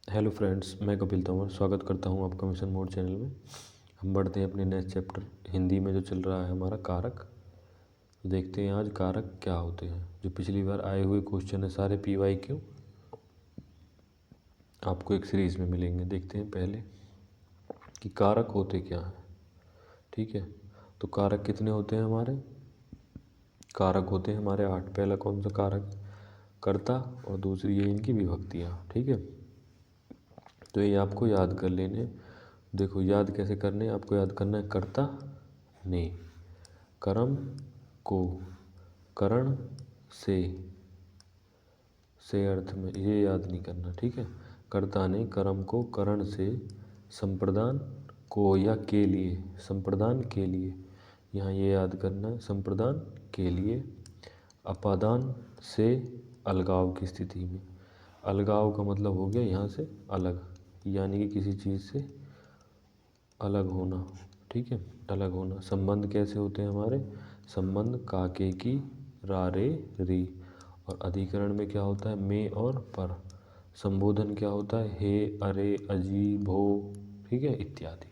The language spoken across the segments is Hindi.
हेलो फ्रेंड्स, मैं कपिल तंवर स्वागत करता हूं आपका मिशन मोड चैनल में। हम बढ़ते हैं अपने नेक्स्ट चैप्टर हिंदी में जो चल रहा है हमारा कारक। तो देखते हैं आज कारक क्या होते हैं। जो पिछली बार आए हुए क्वेश्चन है सारे PYQ आपको एक सीरीज़ में मिलेंगे। देखते हैं पहले कि कारक होते क्या हैं। ठीक है, तो कारक कितने होते हैं हमारे? कारक होते हैं हमारे 8। पहला कौन सा कारक? कर्ता, और दूसरी ये इनकी विभक्तियाँ। ठीक है, तो ये आपको याद कर लेने। देखो याद कैसे करने, आपको याद करना है कर्ता ने, कर्म को, करण से अर्थ में, ये याद नहीं करना। ठीक है, कर्ता ने कर्म को करण से, संप्रदान को या के लिए, संप्रदान के लिए, यहाँ ये याद करना है संप्रदान के लिए। अपादान से अलगाव की स्थिति में, अलगाव का मतलब हो गया यहाँ से अलग, यानी कि किसी चीज़ से अलग होना। ठीक है, अलग होना। संबंध कैसे होते हैं हमारे? संबंध काके की, रारे री, और अधिकरण में क्या होता है? में और पर। संबोधन क्या होता है? हे, अरे, अजी, भो। ठीक है, इत्यादि।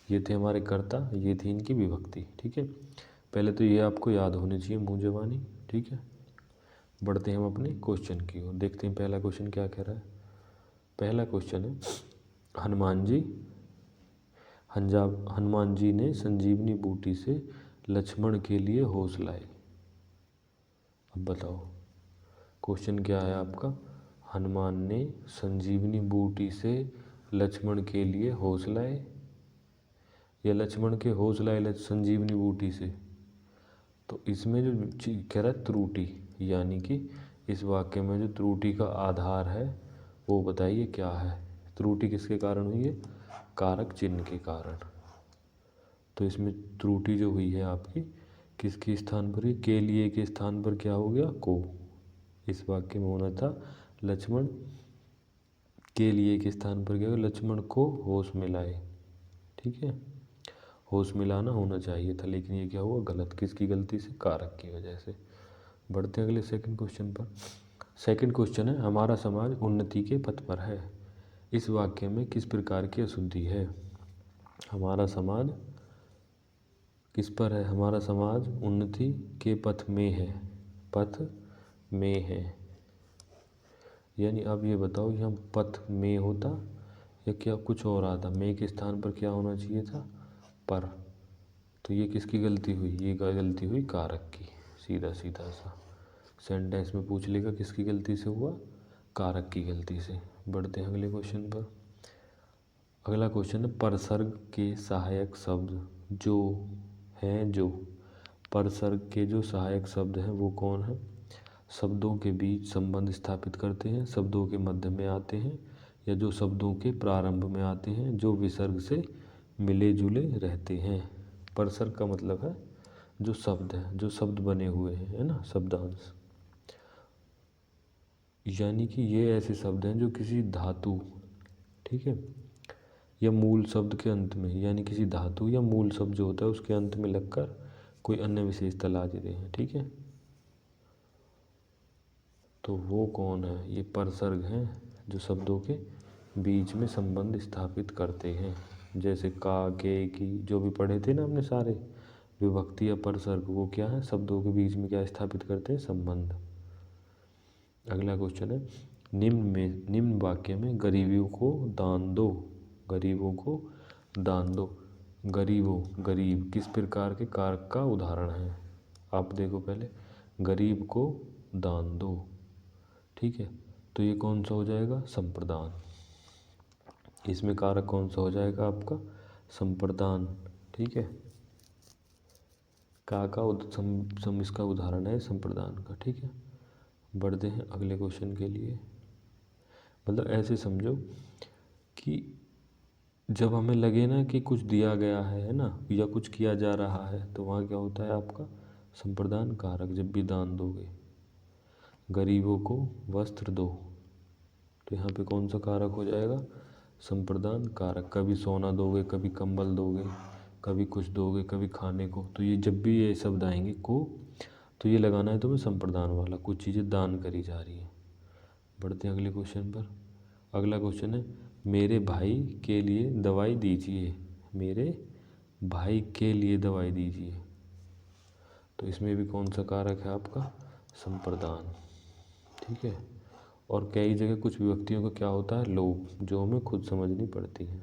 ये थे हमारे कर्ता, ये थी इनकी विभक्ति। ठीक है, पहले तो ये आपको याद होनी चाहिए मुँह ज़बानी। ठीक है, बढ़ते हैं हम अपने क्वेश्चन की ओर। देखते हैं पहला क्वेश्चन क्या कह रहा है। पहला क्वेश्चन है, हनुमान जी ने संजीवनी बूटी से लक्ष्मण के लिए होश लाए। अब बताओ क्वेश्चन क्या है आपका? हनुमान ने संजीवनी बूटी से लक्ष्मण के लिए होश लाए, या लक्ष्मण के होश लाए संजीवनी बूटी से? तो इसमें जो कह रहा है त्रुटि, यानी कि इस वाक्य में जो त्रुटि का आधार है वो बताइए क्या है। त्रुटि किसके कारण हुई है? कारक चिन्ह के कारण। तो इसमें त्रुटि जो हुई है आपकी किसके स्थान पर? के लिए के स्थान पर क्या हो गया? को। इस वाक्य में होना था लक्ष्मण के लिए के स्थान पर क्या हो? लक्ष्मण को होश में लाए। ठीक है, होश मिलाना होना चाहिए था, लेकिन ये क्या हुआ? गलत। किसकी गलती से? कारक की वजह से। बढ़ते हैं अगले सेकंड क्वेश्चन पर। सेकंड क्वेश्चन है, हमारा समाज उन्नति के पथ पर है। इस वाक्य में किस प्रकार की अशुद्धि है? हमारा समाज किस पर है? हमारा समाज उन्नति के पथ में है, पथ में है। यानी अब ये बताओ यहाँ पथ में होता या क्या कुछ और आता? में के स्थान पर क्या होना चाहिए था? पर। तो ये किसकी गलती हुई? ये गलती हुई कारक की। सीधा सीधा सा सेंटेंस में पूछ लेगा किसकी गलती से हुआ? कारक की गलती से। बढ़ते हैं अगले क्वेश्चन पर। अगला क्वेश्चन है, परसर्ग के सहायक शब्द जो हैं, जो परसर्ग के जो सहायक शब्द हैं वो कौन है? शब्दों के बीच संबंध स्थापित करते हैं, शब्दों के मध्य में आते हैं, या जो शब्दों के प्रारंभ में आते हैं, जो विसर्ग से मिले जुले रहते हैं। परसर्ग का मतलब है जो शब्द है, जो शब्द बने हुए हैं, है ना, शब्दांश। यानी कि ये ऐसे शब्द हैं जो किसी धातु, ठीक है, या मूल शब्द के अंत में, यानी किसी धातु या मूल शब्द जो होता है उसके अंत में लगकर कोई अन्य विशेषता ला देते हैं। ठीक है, तो वो कौन है? ये परसर्ग हैं जो शब्दों के बीच में संबंध स्थापित करते हैं। जैसे का, के, की, जो भी पढ़े थे ना हमने सारे विभक्ति या परसर्ग, वो क्या है? शब्दों के बीच में क्या स्थापित करते हैं? संबंध। अगला क्वेश्चन है, निम्न वाक्य में गरीबों को दान दो, गरीबों को दान दो। गरीबों, गरीब किस प्रकार के कारक का उदाहरण है? आप देखो पहले, गरीब को दान दो। ठीक है, तो ये कौन सा हो जाएगा? संप्रदान। इसमें कारक कौन सा हो जाएगा आपका? संप्रदान। ठीक है, का इसका उदाहरण है संप्रदान का। ठीक है, बढ़ते हैं अगले क्वेश्चन के लिए। मतलब ऐसे समझो कि जब हमें लगे ना कि कुछ दिया गया है ना, या कुछ किया जा रहा है, तो वहाँ क्या होता है आपका? संप्रदान कारक। जब भी दान दोगे, गरीबों को वस्त्र दो, तो यहाँ पे कौन सा कारक हो जाएगा? संप्रदान कारक। कभी सोना दोगे, कभी कंबल दोगे, कभी कुछ दोगे, कभी खाने को, तो ये जब भी ये शब्द आएंगे को, तो ये लगाना है तुम्हें संप्रदान वाला, कुछ चीज़ें दान करी जा रही है। बढ़ते हैं अगले क्वेश्चन पर। अगला क्वेश्चन है मेरे भाई के लिए दवाई दीजिए, मेरे भाई के लिए दवाई दीजिए। तो इसमें भी कौन सा कारक है आपका, संप्रदान। ठीक है। और कई जगह कुछ विभक्तियों का क्या होता है, लोप, जो हमें खुद समझनी पड़ती है।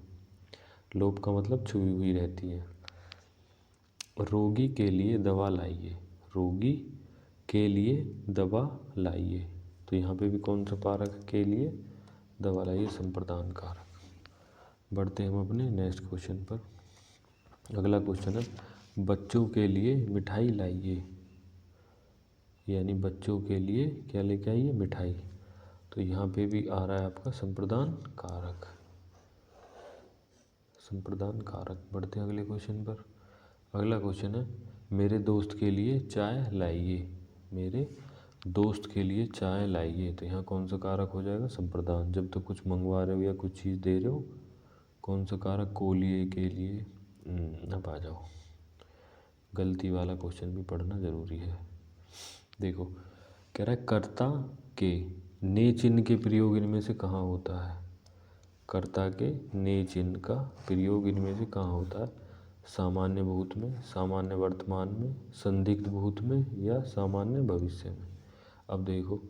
लोप का मतलब छुई हुई रहती है। रोगी के लिए दवा लाइए, रोगी के लिए दवा लाइए। तो यहाँ पे भी कौन सा कारक है, के लिए दवा लाइए, संप्रदान कारक। बढ़ते हैं हम अपने नेक्स्ट क्वेश्चन पर। अगला क्वेश्चन है बच्चों के लिए मिठाई लाइए, यानी बच्चों के लिए क्या लेके आइए, मिठाई। तो यहाँ पे भी आ रहा है आपका संप्रदान कारक, संप्रदान कारक। बढ़ते हैं अगले क्वेश्चन पर। अगला क्वेश्चन है मेरे दोस्त के लिए चाय लाइए, मेरे दोस्त के लिए चाय लाइए। तो यहाँ कौन सा कारक हो जाएगा, संप्रदान। जब तक तो कुछ मंगवा रहे हो या कुछ चीज़ दे रहे हो, कौन सा कारक, को लिए, के लिए। अब आ जाओ, गलती वाला क्वेश्चन भी पढ़ना ज़रूरी है। देखो कह रहा है कर्ता के ने चिन्ह के प्रयोग इनमें से कहाँ होता है, कर्ता के ने चिन्ह का प्रयोग इनमें से कहाँ होता है, सामान्य भूत में, सामान्य वर्तमान में, संदिग्ध भूत में या सामान्य भविष्य में। अब देखो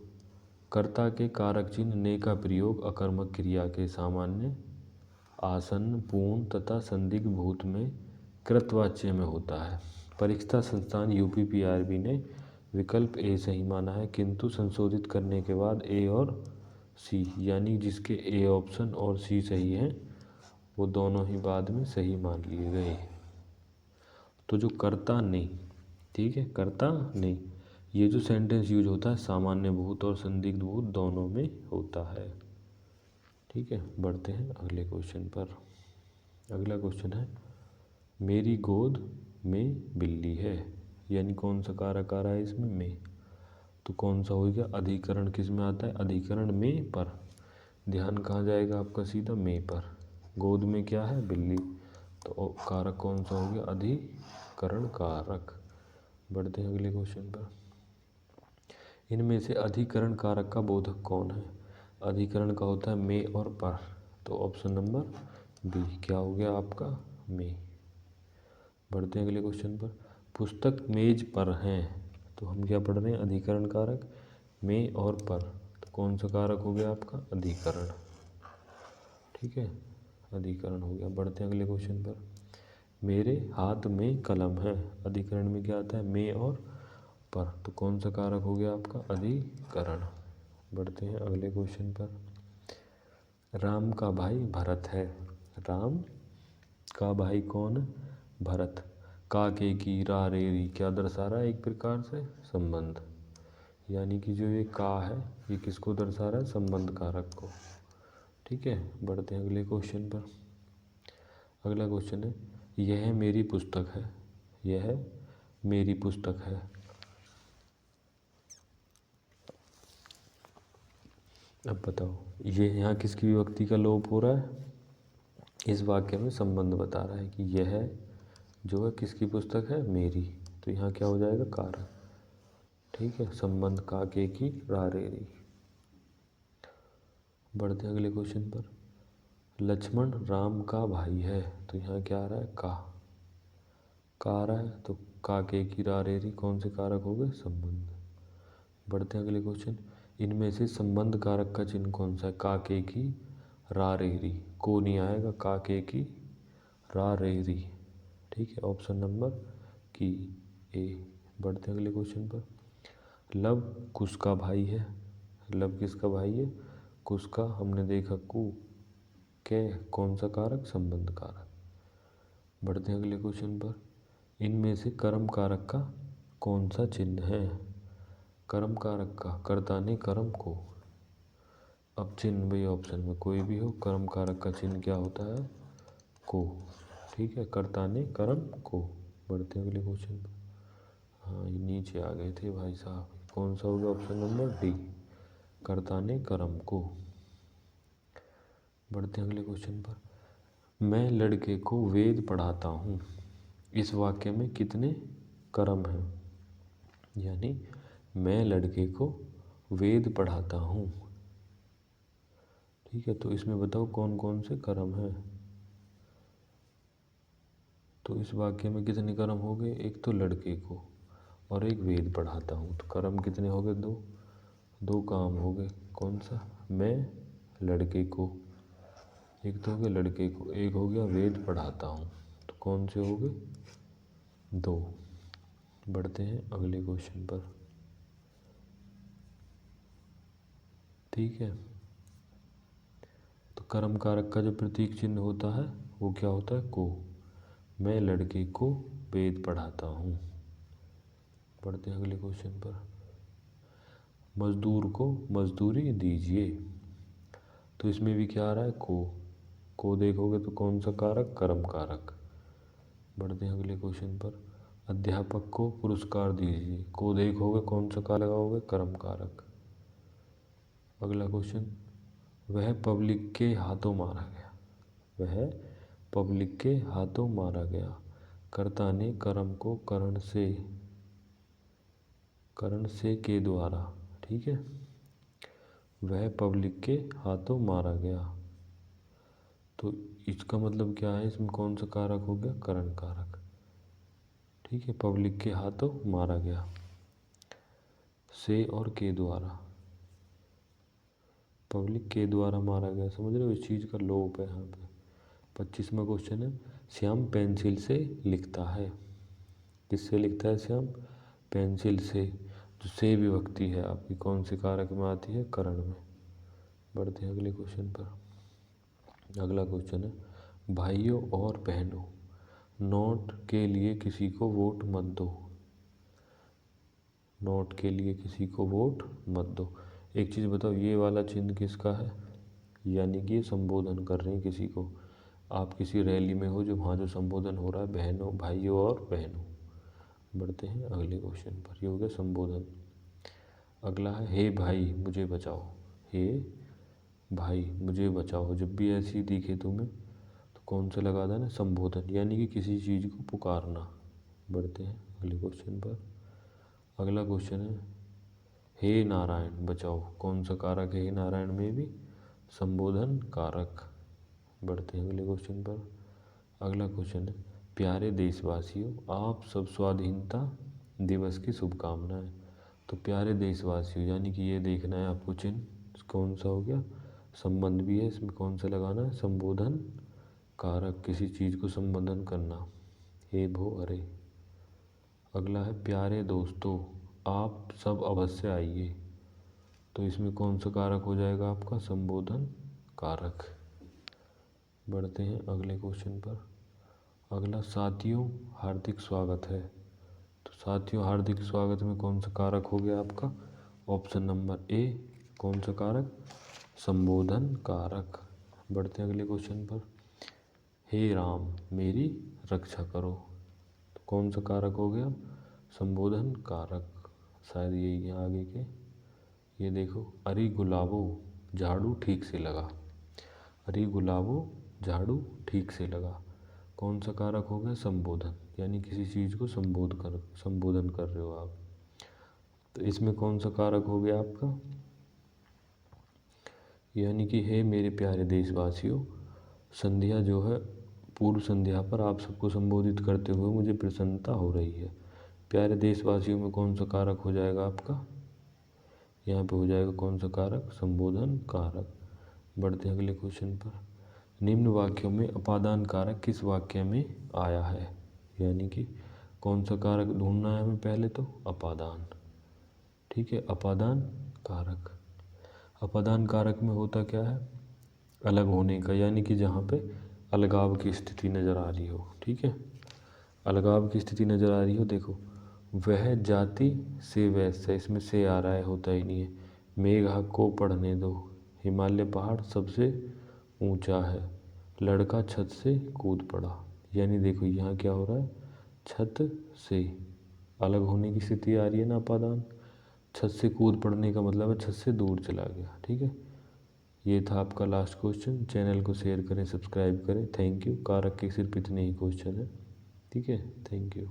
कर्ता के कारक चिन्ह ने का प्रयोग अकर्मक क्रिया के सामान्य, आसन्न, पूर्ण तथा संदिग्ध भूत में कृतवाच्य में होता है। परीक्षा संस्थान यूपीपीआरबी ने विकल्प ए सही माना है, किंतु संशोधित करने के बाद ए और सी, यानी जिसके ए ऑप्शन और सी सही है वो दोनों ही बाद में सही मान लिए गए। तो जो कर्ता ने, ठीक है, कर्ता ने, ये जो सेंटेंस यूज होता है सामान्य भूत और संदिग्ध भूत दोनों में होता है। ठीक है। बढ़ते हैं अगले क्वेश्चन पर। अगला क्वेश्चन है मेरी गोद में बिल्ली है, यानी कौन सा कारक आ रहा है इसमें, में। तो कौन सा हो गया, अधिकरण किस में आता है, अधिकरण में पर। ध्यान कहाँ जाएगा आपका, सीधा में पर। गोद में क्या है, बिल्ली, तो कारक कौन सा हो गया, अधिकरण कारक। बढ़ते हैं अगले क्वेश्चन पर। इनमें से अधिकरण कारक का बोधक कौन है, अधिकरण का होता है में और पर। तो ऑप्शन नंबर बी क्या हो गया आपका, में। बढ़ते हैं अगले क्वेश्चन पर। पुस्तक मेज पर हैं, तो हम क्या पढ़ रहे हैं, अधिकरण कारक में और पर। तो कौन सा कारक हो गया आपका, अधिकरण। ठीक है, अधिकरण हो गया। बढ़ते हैं अगले क्वेश्चन पर। मेरे हाथ में कलम है, अधिकरण में क्या आता है, में और पर। तो कौन सा कारक हो गया आपका, अधिकरण। बढ़ते हैं अगले क्वेश्चन पर। राम का भाई भरत है, राम का भाई कौन, भरत। का, के, की, रा, रे, री क्या दर्शा रहा है, एक प्रकार से संबंध, यानी कि जो ये का है ये किसको दर्शा रहा है, संबंध कारक को। ठीक है। बढ़ते हैं अगले क्वेश्चन पर। अगला क्वेश्चन है यह मेरी पुस्तक है, यह मेरी पुस्तक है। अब बताओ ये यहाँ किसकी विभक्ति का लोप हो रहा है, इस वाक्य में संबंध बता रहा है कि यह जो है किसकी पुस्तक है, मेरी। तो यहाँ क्या हो जाएगा, कारक। ठीक है, संबंध का, के, की, रा, रे, री। बढ़ते हैं अगले क्वेश्चन पर। लक्ष्मण राम का भाई है, तो यहाँ क्या आ रहा है, का आ रहा है। तो का, के, की, रा, रे, री कौन से कारक हो गए, संबंध। बढ़ते हैं अगले क्वेश्चन। इनमें से संबंध कारक का चिन्ह कौन सा है, का, के, की, रा, रे, री। को नहीं आएगा, का, के, की, रा, रे, री। ठीक है, ऑप्शन नंबर की ए। बढ़ते हैं अगले क्वेश्चन पर। लव कुश का भाई है, लव किसका भाई है, कुश का। हमने देखा कु के, कौन सा कारक, संबंध कारक। बढ़ते हैं अगले क्वेश्चन पर। इनमें से कर्म कारक का कौन सा चिन्ह है, कर्म कारक का, कर्ता ने कर्म को। अब चिन्ह भाई ऑप्शन में कोई भी हो, कर्म कारक का चिन्ह क्या होता है, को। ठीक है, कर्ता ने कर्म को। बढ़ते हैं अगले क्वेश्चन पर। हाँ ये नीचे आ गए थे भाई साहब, कौन सा होगा, ऑप्शन नंबर डी, कर्ता ने कर्म को। बढ़ते हैं अगले क्वेश्चन पर। मैं लड़के को वेद पढ़ाता हूँ, इस वाक्य में कितने कर्म हैं, यानी मैं लड़के को वेद पढ़ाता हूँ। ठीक है, तो इसमें बताओ कौन कौन से कर्म हैं। तो इस वाक्य में कितने कर्म हो गए, एक तो लड़के को और एक वेद पढ़ाता हूँ, तो कर्म कितने हो गए, दो। दो काम हो गए, कौन सा, मैं लड़के को, एक तो हो गया लड़के को, एक हो गया वेद पढ़ाता हूँ, तो कौन से हो गए, दो। बढ़ते हैं अगले क्वेश्चन पर। ठीक है, तो कर्म कारक का जो प्रतीक चिन्ह होता है वो क्या होता है, को। मैं लड़के को वेद पढ़ाता हूँ। बढ़ते हैं अगले क्वेश्चन पर। मजदूर को मजदूरी दीजिए, तो इसमें भी क्या आ रहा है, को देखोगे तो कौन सा कारक, कर्म कारक। बढ़ते हैं अगले क्वेश्चन पर। अध्यापक को पुरस्कार दीजिए, को देखोगे कौन सा कारक लगाओगे, कर्म कारक। अगला क्वेश्चन, वह पब्लिक के हाथों मारा गया, वह पब्लिक के हाथों मारा गया, कर्ता ने कर्म को करण से के द्वारा। ठीक है, वह पब्लिक के हाथों मारा गया, तो इसका मतलब क्या है, इसमें कौन सा कारक हो गया, करण कारक। ठीक है, पब्लिक के हाथों मारा गया, से और के द्वारा, पब्लिक के द्वारा मारा गया, समझ रहे हो, इस चीज़ का लोप है यहाँ पे। 25वां क्वेश्चन है, श्याम पेंसिल से लिखता है, किससे लिखता है श्याम, पेंसिल से, जो से विभक्ति है आपकी कौन से कारक में आती है, करण में। बढ़ते हैं अगले क्वेश्चन पर। अगला क्वेश्चन है, भाइयों और बहनों, नोट के लिए किसी को वोट मत दो, नोट के लिए किसी को वोट मत दो। एक चीज़ बताओ, ये वाला चिन्ह किसका है, यानी कि ये संबोधन कर रहे हैं किसी को, आप किसी रैली में हो जो वहाँ जो संबोधन हो रहा है, बहनों, भाइयों और बहनों। बढ़ते हैं अगले क्वेश्चन पर, ये हो गया संबोधन। अगला है, हे भाई मुझे बचाओ, हे भाई मुझे बचाओ, जब भी ऐसी दिखे तुम्हें तो कौन सा लगा देना, संबोधन, यानी कि किसी चीज़ को पुकारना। बढ़ते हैं अगले क्वेश्चन पर। अगला क्वेश्चन है, हे नारायण बचाओ, कौन सा कारक है, हे नारायण में भी संबोधन कारक। बढ़ते हैं अगले क्वेश्चन पर। अगला क्वेश्चन है, प्यारे देशवासियों, आप सब स्वाधीनता दिवस की शुभकामनाएं, तो प्यारे देशवासियों यानी कि ये देखना है आपको चिन्ह कौन सा हो गया, संबंध भी है, इसमें कौन सा लगाना है, संबोधन कारक, किसी चीज़ को संबोधन करना, हे भो अरे। अगला है, प्यारे दोस्तों आप सब अवश्य आइए, तो इसमें कौन सा कारक हो जाएगा आपका, संबोधन कारक। बढ़ते हैं अगले क्वेश्चन पर। अगला, साथियों हार्दिक स्वागत है, तो साथियों हार्दिक स्वागत में कौन सा कारक हो गया आपका, ऑप्शन नंबर ए, कौन सा कारक, संबोधन कारक। बढ़ते हैं अगले क्वेश्चन पर। हे राम मेरी रक्षा करो, तो कौन सा कारक हो गया, संबोधन कारक, शायद यही है आगे के। ये देखो, अरे गुलाबो झाड़ू ठीक से लगा, अरे गुलाबो झाड़ू ठीक से लगा, कौन सा कारक हो गया, संबोधन, यानी किसी चीज़ को संबोधन कर रहे हो आप, तो इसमें कौन सा कारक हो गया आपका, यानी कि हे मेरे प्यारे देशवासियों, संध्या जो है, पूर्व संध्या पर आप सबको संबोधित करते हुए मुझे प्रसन्नता हो रही है। प्यारे देशवासियों में कौन सा कारक हो जाएगा आपका, यहाँ पे हो जाएगा कौन सा कारक, संबोधन कारक। बढ़ते हैं अगले क्वेश्चन पर। निम्न वाक्यों में अपादान कारक किस वाक्य में आया है, यानी कि कौन सा कारक ढूंढना है हमें, पहले तो अपादान। ठीक है, अपादान कारक, अपादान कारक में होता क्या है, अलग होने का, यानी कि जहाँ पे अलगाव की स्थिति नज़र आ रही हो। ठीक है, अलगाव की स्थिति नज़र आ रही हो, देखो, वह जाति से वैसे, इसमें से आ रहा है, होता ही नहीं है। मेघा को पढ़ने दो, हिमालय पहाड़ सबसे ऊंचा है, लड़का छत से कूद पड़ा, यानी देखो यहाँ क्या हो रहा है, छत से अलग होने की स्थिति आ रही है ना, अपादान, छत से कूद पड़ने का मतलब है छत से दूर चला गया। ठीक है, ये था आपका लास्ट क्वेश्चन। चैनल को शेयर करें, सब्सक्राइब करें। Thank you. कारक के सिर्फ इतने ही क्वेश्चन है। ठीक है, थैंक यू।